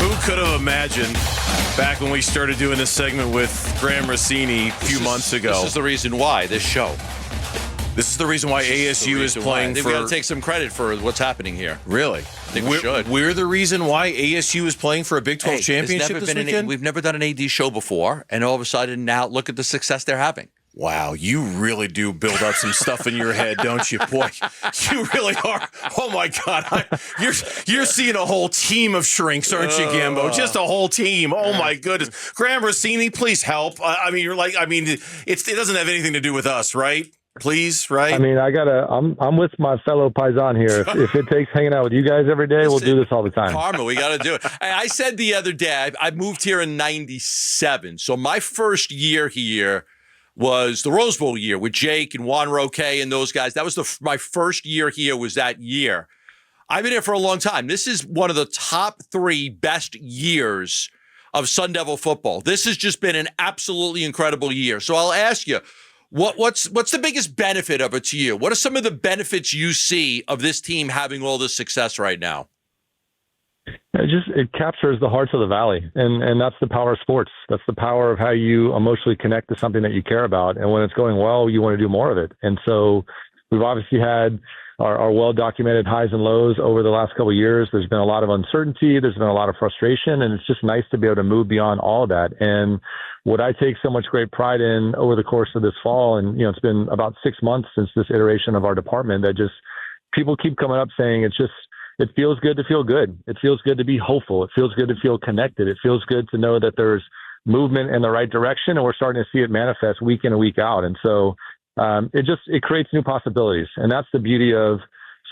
Who could have imagined back when we started doing this segment with Graham Rossini a few months ago? This is the reason why, this show. This is the reason why ASU is playing for... We've got to take some credit for what's happening here. Really? I think we should. We're the reason why ASU is playing for a Big 12 championship this weekend? We've never done an AD show before, and all of a sudden now look at the success they're having. Wow, you really do build up some stuff in your head, don't you? Boy, you really are. Oh, my God. You're seeing a whole team of shrinks, aren't you, Gambo? Just a whole team. Oh, my goodness. Graham Rossini, please help. It doesn't have anything to do with us, right? Please, right? I mean, I'm with my fellow Paisan here. If it takes hanging out with you guys every day, we'll do this all the time. Karma, we got to do it. I said the other day, I moved here in 97. So my first year here was the Rose Bowl year with Jake and Juan Roque and those guys. That was my first year here was that year. I've been here for a long time. This is one of the top 3 best years of Sun Devil football. This has just been an absolutely incredible year. So I'll ask you, what's the biggest benefit of it to you? What are some of the benefits you see of this team having all this success right now? It captures the hearts of the Valley, and that's the power of sports. That's the power of how you emotionally connect to something that you care about. And when it's going well, you want to do more of it. And so we've obviously had our well-documented highs and lows over the last couple of years. There's been a lot of uncertainty. There's been a lot of frustration, and it's just nice to be able to move beyond all of that. And what I take so much great pride in over the course of this fall, and it's been about 6 months since this iteration of our department, that just people keep coming up saying it feels good to feel good. It feels good to be hopeful. It feels good to feel connected. It feels good to know that there's movement in the right direction, and we're starting to see it manifest week in and week out. And so it creates new possibilities. And that's the beauty of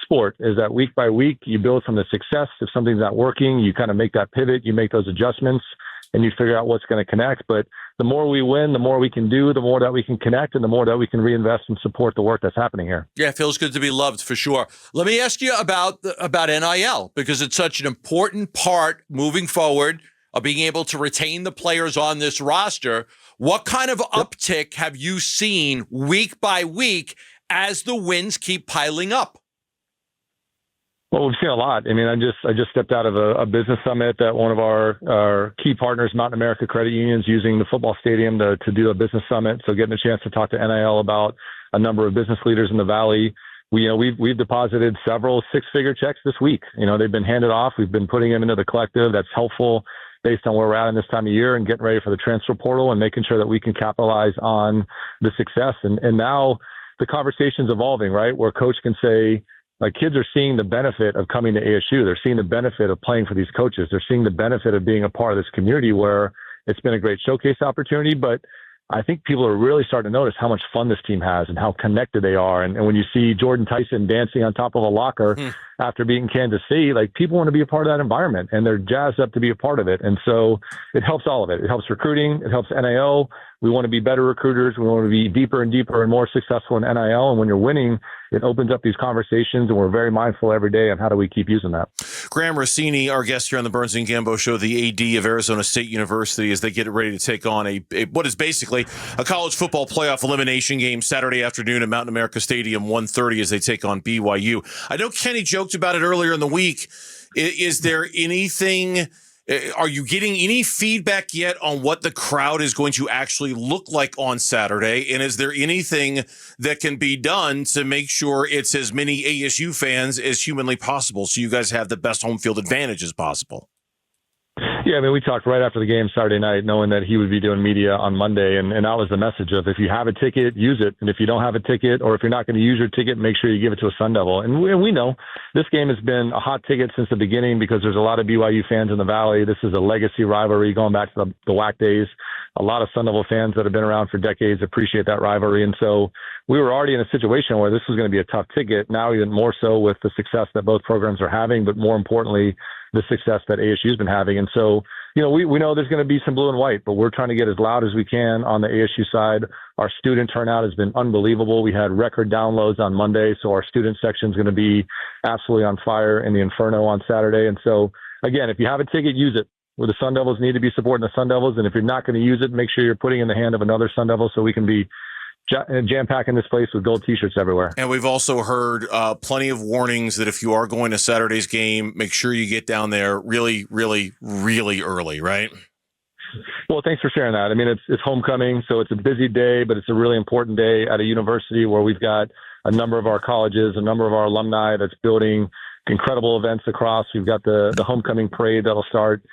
sport, is that week by week, you build from the success. If something's not working, you kind of make that pivot, you make those adjustments, and you figure out what's going to connect. But the more we win, the more we can do, the more that we can connect, and the more that we can reinvest and support the work that's happening here. Yeah, it feels good to be loved for sure. Let me ask you about NIL, because it's such an important part moving forward of being able to retain the players on this roster. What kind of uptick have you seen week by week as the wins keep piling up? Well, we've seen a lot. I mean, I just stepped out of a business summit that one of our key partners, Mountain America Credit Union, is using the football stadium to do a business summit. So getting a chance to talk to NIL about a number of business leaders in the Valley. We've deposited several 6-figure checks this week. They've been handed off. We've been putting them into the collective. That's helpful based on where we're at in this time of year and getting ready for the transfer portal and making sure that we can capitalize on the success. And now the conversation's evolving, right? Where coach can say, like, kids are seeing the benefit of coming to ASU. They're seeing the benefit of playing for these coaches. They're seeing the benefit of being a part of this community where it's been a great showcase opportunity. But I think people are really starting to notice how much fun this team has and how connected they are. And when you see Jordan Tyson dancing on top of a locker after beating Kansas City, like, people want to be a part of that environment and they're jazzed up to be a part of it. And so it helps all of it. It helps recruiting. It helps NIL. We want to be better recruiters. We want to be deeper and deeper and more successful in NIL. And when you're winning, it opens up these conversations, and we're very mindful every day on how do we keep using that. Graham Rossini, our guest here on the Burns Gambo Show, the AD of Arizona State University, as they get ready to take on what is basically a college football playoff elimination game Saturday afternoon at Mountain America Stadium, 1:30, as they take on BYU. I know Kenny joked about it earlier in the week. Is there anything... Are you getting any feedback yet on what the crowd is going to actually look like on Saturday? And is there anything that can be done to make sure it's as many ASU fans as humanly possible so you guys have the best home field advantage as possible? Yeah, I mean, we talked right after the game Saturday night, knowing that he would be doing media on Monday, and that was the message of, if you have a ticket, use it. And if you don't have a ticket, or if you're not going to use your ticket, make sure you give it to a Sun Devil. And we know this game has been a hot ticket since the beginning because there's a lot of BYU fans in the Valley. This is a legacy rivalry going back to the WAC days. A lot of Sun Devil fans that have been around for decades appreciate that rivalry. And so we were already in a situation where this was going to be a tough ticket, now even more so with the success that both programs are having, but more importantly, the success that ASU's been having. And so, we know there's going to be some blue and white, but we're trying to get as loud as we can on the ASU side. Our student turnout has been unbelievable. We had record downloads on Monday, so our student section is going to be absolutely on fire in the Inferno on Saturday. And so, again, if you have a ticket, use it. Where the Sun Devils need to be supporting the Sun Devils, and if you're not going to use it, make sure you're putting in the hand of another Sun Devil so we can be jam-packing this place with gold T-shirts everywhere. And we've also heard plenty of warnings that if you are going to Saturday's game, make sure you get down there really, really, really early, right? Well, thanks for sharing that. I mean, it's homecoming, so it's a busy day, but it's a really important day at a university where we've got a number of our colleges, a number of our alumni that's building incredible events across. We've got the homecoming parade that'll start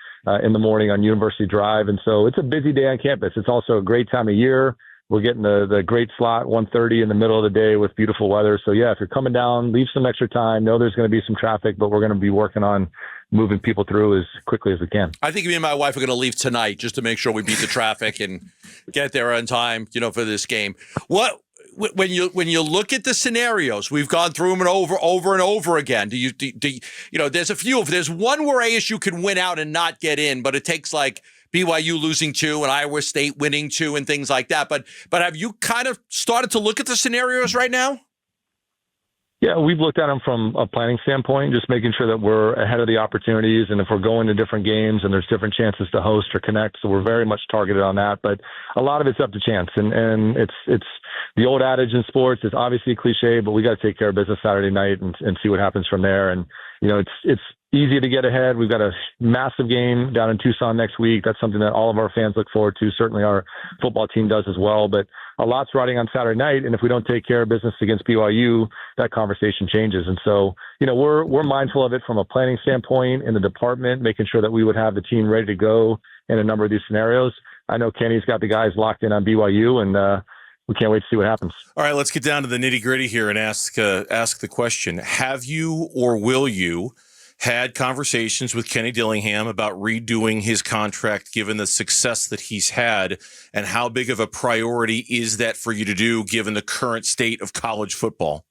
in the morning on University Drive. And so it's a busy day on campus. It's also a great time of year. We're getting the great slot, 1:30 in the middle of the day with beautiful weather. So, yeah, if you're coming down, leave some extra time. Know there's going to be some traffic, but we're going to be working on moving people through as quickly as we can. I think me and my wife are going to leave tonight just to make sure we beat the traffic and get there on time, for this game. When you look at the scenarios, we've gone through them over and over again. There's a few of there's one where ASU can win out and not get in, but it takes like BYU losing 2 and Iowa State winning 2 and things like that. But have you kind of started to look at the scenarios right now? Yeah, we've looked at them from a planning standpoint, just making sure that we're ahead of the opportunities. And if we're going to different games and there's different chances to host or connect, so we're very much targeted on that. But a lot of it's up to chance. And it's the old adage in sports. It's obviously cliche, but we got to take care of business Saturday night and see what happens from there. And, it's easy to get ahead. We've got a massive game down in Tucson next week. That's something that all of our fans look forward to. Certainly our football team does as well. But a lot's riding on Saturday night, and if we don't take care of business against BYU, that conversation changes. And so, we're mindful of it from a planning standpoint in the department, making sure that we would have the team ready to go in a number of these scenarios. I know Kenny's got the guys locked in on BYU, and we can't wait to see what happens. All right, let's get down to the nitty-gritty here and ask the question. Have you or will you had conversations with Kenny Dillingham about redoing his contract given the success that he's had, and how big of a priority is that for you to do given the current state of college football?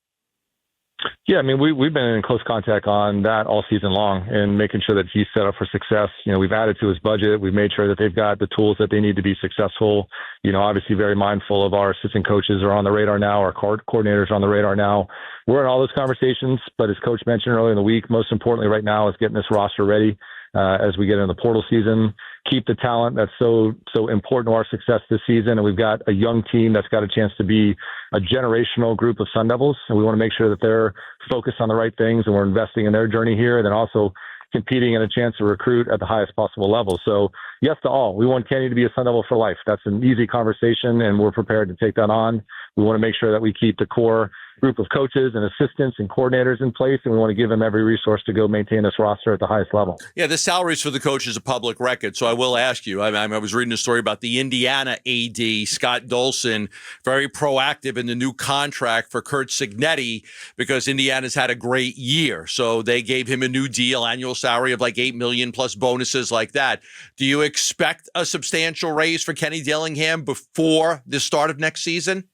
Yeah, I mean, we've been in close contact on that all season long and making sure that he's set up for success. We've added to his budget. We've made sure that they've got the tools that they need to be successful. Obviously very mindful of our assistant coaches are on the radar now. Our coordinators are on the radar now. We're in all those conversations, but as Coach mentioned earlier in the week, most importantly right now is getting this roster ready as we get into the portal season. Keep the talent that's so important to our success this season. And we've got a young team that's got a chance to be a generational group of Sun Devils. And we want to make sure that they're focused on the right things and we're investing in their journey here. And then also competing and a chance to recruit at the highest possible level. So yes to all. We want Kenny to be a Sun Devil for life. That's an easy conversation and we're prepared to take that on. We want to make sure that we keep the core group of coaches and assistants and coordinators in place, and we want to give them every resource to go maintain this roster at the highest level. Yeah, the salaries for the coaches are public record, so I will ask you. I was reading a story about the Indiana AD, Scott Dolson, very proactive in the new contract for Curt Cignetti because Indiana's had a great year. So they gave him a new deal, annual salary of like $8 million plus bonuses like that. Do you expect a substantial raise for Kenny Dillingham before the start of next season?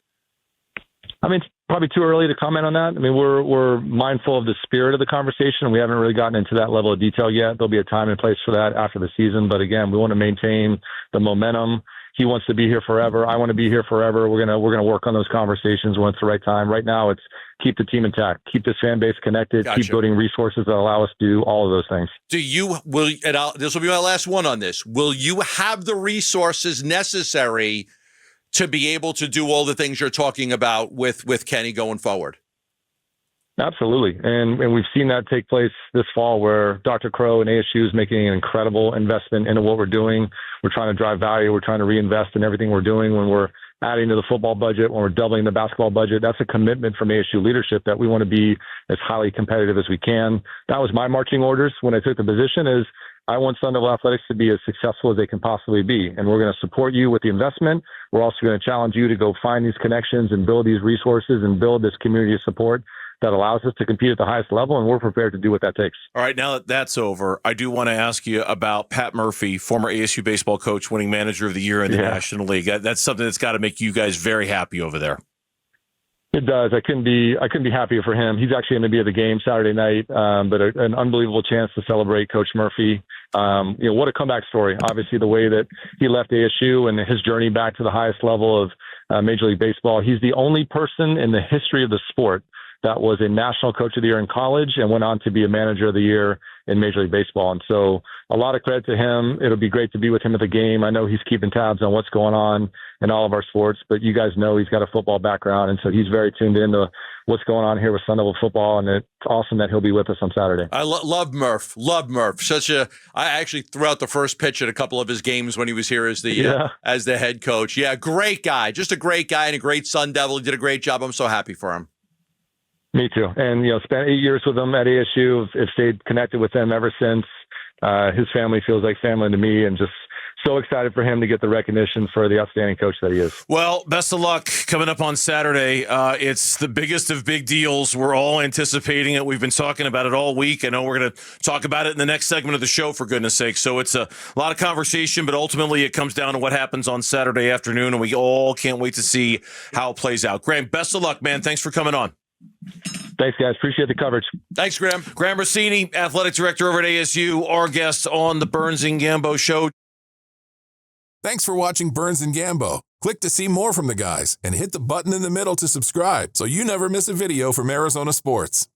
I mean, it's probably too early to comment on that. I mean, we're mindful of the spirit of the conversation. We haven't really gotten into that level of detail yet. There'll be a time and place for that after the season. But again, we want to maintain the momentum. He wants to be here forever. I want to be here forever. We're gonna work on those conversations when it's the right time. Right now, it's keep the team intact, keep this fan base connected, Gotcha. Keep building resources that allow us to do all of those things. This will be my last one on this. Will you have the resources necessary to be able to do all the things you're talking about with Kenny going forward? Absolutely. And we've seen that take place this fall where Dr. Crow and ASU is making an incredible investment into what we're doing. We're trying to drive value. We're trying to reinvest in everything we're doing. When we're adding to the football budget, when we're doubling the basketball budget, that's a commitment from ASU leadership that we want to be as highly competitive as we can. That was my marching orders when I took the position is I want Sun Devil Athletics to be as successful as they can possibly be. And we're going to support you with the investment. We're also going to challenge you to go find these connections and build these resources and build this community of support that allows us to compete at the highest level. And we're prepared to do what that takes. All right. Now that that's over, I do want to ask you about Pat Murphy, former ASU baseball coach, winning manager of the year in the National League. That's something that's got to make you guys very happy over there. It does. I couldn't be happier for him. He's actually going to be at the game Saturday night, but an unbelievable chance to celebrate Coach Murphy. What a comeback story. Obviously, the way that he left ASU and his journey back to the highest level of Major League Baseball. He's the only person in the history of the sport that was a national coach of the year in college and went on to be a manager of the year in Major League Baseball. And so a lot of credit to him. It'll be great to be with him at the game. I know he's keeping tabs on what's going on in all of our sports, but you guys know he's got a football background. And so he's very tuned into what's going on here with Sun Devil football. And it's awesome that he'll be with us on Saturday. I love Murph. Love Murph. I actually threw out the first pitch at a couple of his games when he was here as the head coach. Yeah, great guy. Just a great guy and a great Sun Devil. He did a great job. I'm so happy for him. Me too. And, spent 8 years with him at ASU. I've stayed connected with him ever since. His family feels like family to me, and just so excited for him to get the recognition for the outstanding coach that he is. Well, best of luck coming up on Saturday. It's the biggest of big deals. We're all anticipating it. We've been talking about it all week. I know we're going to talk about it in the next segment of the show, for goodness sake. So it's a lot of conversation, but ultimately it comes down to what happens on Saturday afternoon, and we all can't wait to see how it plays out. Graham, best of luck, man. Thanks for coming on. Thanks, guys. Appreciate the coverage. Thanks, Graham. Graham Rossini, athletic director over at ASU, our guest on the Burns Gambo show. Thanks for watching Burns Gambo. Click to see more from the guys and hit the button in the middle to subscribe so you never miss a video from Arizona sports.